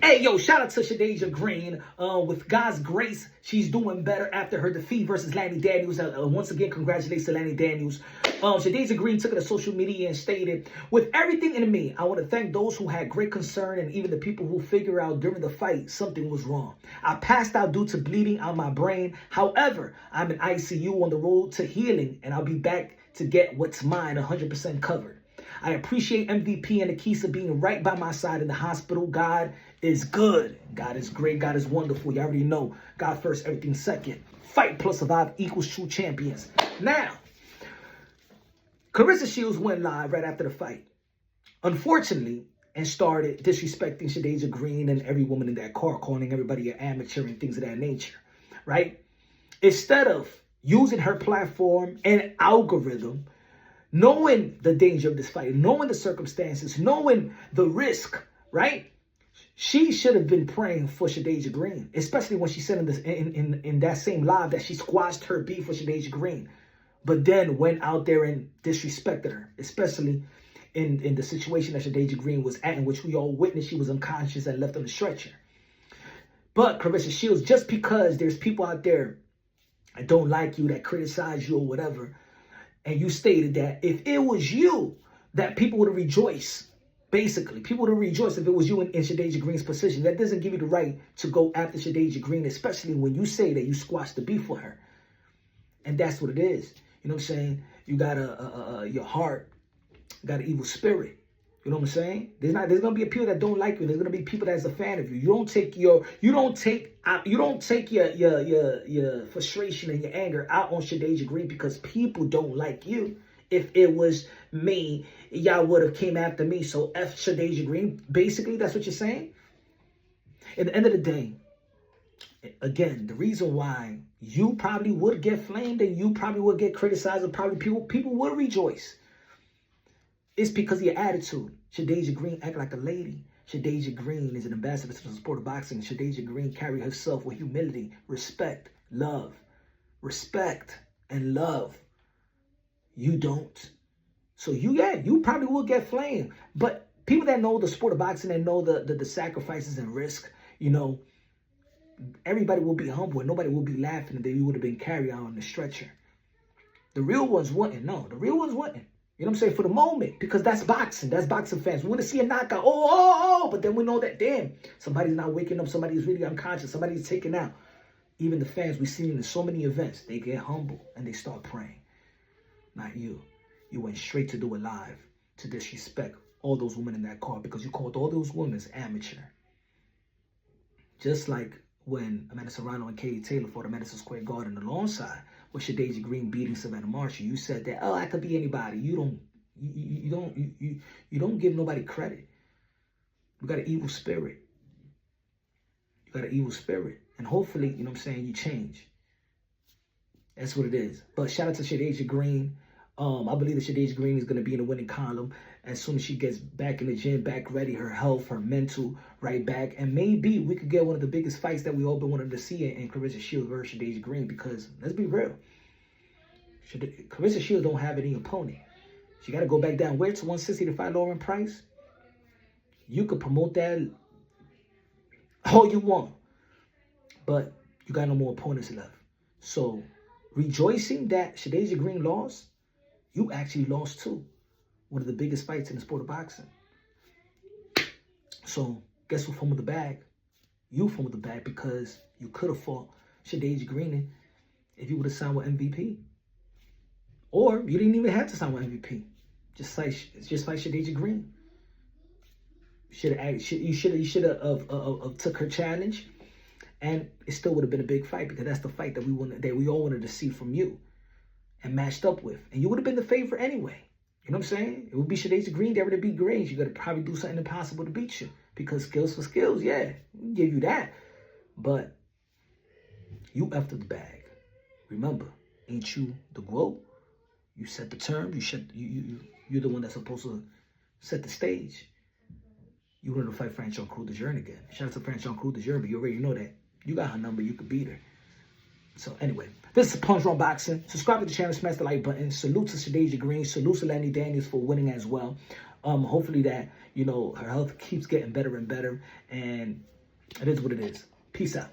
Hey, yo, shout out to Shadasia Green. With God's grace, she's doing better after her defeat versus Lani Daniels. Once again, congratulations to Lani Daniels. Shadasia Green took it to social media and stated, with everything in me, I want to thank those who had great concern and even the people who figured out during the fight something was wrong. I passed out due to bleeding out my brain. However, I'm in ICU on the road to healing, and I'll be back to get what's mine 100% covered. I appreciate MVP and Akisa being right by my side in the hospital. God is good. God is great. God is wonderful. You already know. God first, everything second. Fight plus survive equals true champions. Now, Claressa Shields went live right after the fight, unfortunately, and started disrespecting Shadesia Green and every woman in that car, calling everybody an amateur and things of that nature, right? Instead of using her platform and algorithm, knowing the danger of this fight, knowing the circumstances, knowing the risk, right? She should have been praying for Shadesia Green, especially when she said in that same live that she squashed her beef with Shadesia Green, but then went out there and disrespected her, especially in the situation that Shadesia Green was at, in which we all witnessed she was unconscious and left on the stretcher. But Claressa Shields, just because there's people out there that don't like you, that criticize you or whatever, and you stated that if it was you, that people would rejoice. Basically, people would rejoice if it was you in Shadesia Green's position. That doesn't give you the right to go after Shadesia Green, especially when you say that you squashed the beef with her. And that's what it is. You know what I'm saying? You got your heart, you got an evil spirit. You know what I'm saying? There's gonna be people that don't like you. There's gonna be people that's a fan of you. You don't take your frustration and your anger out on Shadesia Green because people don't like you. If it was me, y'all would have came after me. So F Shadesia Green. Basically, that's what you're saying. At the end of the day, again, the reason why you probably would get flamed and you probably would get criticized, and probably people would rejoice, it's because of your attitude. Shadesia Green act like a lady. Shadesia Green is an ambassador to the sport of boxing. Shadesia Green carry herself with humility, respect, love. Respect and love. You don't. So you probably will get flamed. But people that know the sport of boxing and know the sacrifices and risk, you know, everybody will be humble and nobody will be laughing that you would have been carried out on the stretcher. The real ones wouldn't. No, the real ones wouldn't. You know what I'm saying? For the moment, because that's boxing. That's boxing fans. We want to see a knockout. Oh. But then we know that, damn, somebody's not waking up. Somebody's really unconscious. Somebody's taken out. Even the fans we've seen in so many events, they get humble and they start praying. Not you. You went straight to do it live to disrespect all those women in that car because you called all those women amateur. Just like when Amanda Serrano and Katie Taylor fought at Madison Square Garden alongside with Shadasia Green beating Savannah Marshall, you said that, oh, I could be anybody. You don't give nobody credit. You got an evil spirit. You got an evil spirit. And hopefully, you know what I'm saying, you change. That's what it is. But shout out to Shadasia Green. I believe that Shadasia Green is going to be in the winning column as soon as she gets back in the gym, back ready, her health, her mental, right back. And maybe we could get one of the biggest fights that we all been wanting to see in Claressa Shields versus Shadasia Green, because let's be real, Claressa Shields don't have any opponent. She got to go back down where to 160 to fight Lauren Price. You could promote that all you want, but you got no more opponents left. So rejoicing that Shadasia Green lost, you actually lost too. One of the biggest fights in the sport of boxing. So guess who fumbled the bag? You fumbled the bag because you could have fought Shadasia Green if you would have signed with MVP. Or you didn't even have to sign with MVP. Just like Shadasia Green. You should have took her challenge, and it still would have been a big fight because that's the fight that we all wanted to see from you and matched up with. And you would have been the favorite anyway. You know what I'm saying? It would be Shadasia Green there to beat Grange. You got to probably do something impossible to beat you because skills for skills, yeah, we give you that. But you effed up the bag. Remember, ain't you the GOAT? You set the term. You're the one that's supposed to set the stage. You wanted to fight Franchon Cruz de Journey again. Shout out to Franchon Cruz de Journey, but you already know that. You got her number. You could beat her. So anyway, this is Punch Wrong Boxing. Subscribe to the channel, smash the like button. Salute to Shadasia Green. Salute to Lani Daniels for winning as well. Hopefully that, you know, her health keeps getting better and better. And It is what it is. Peace out.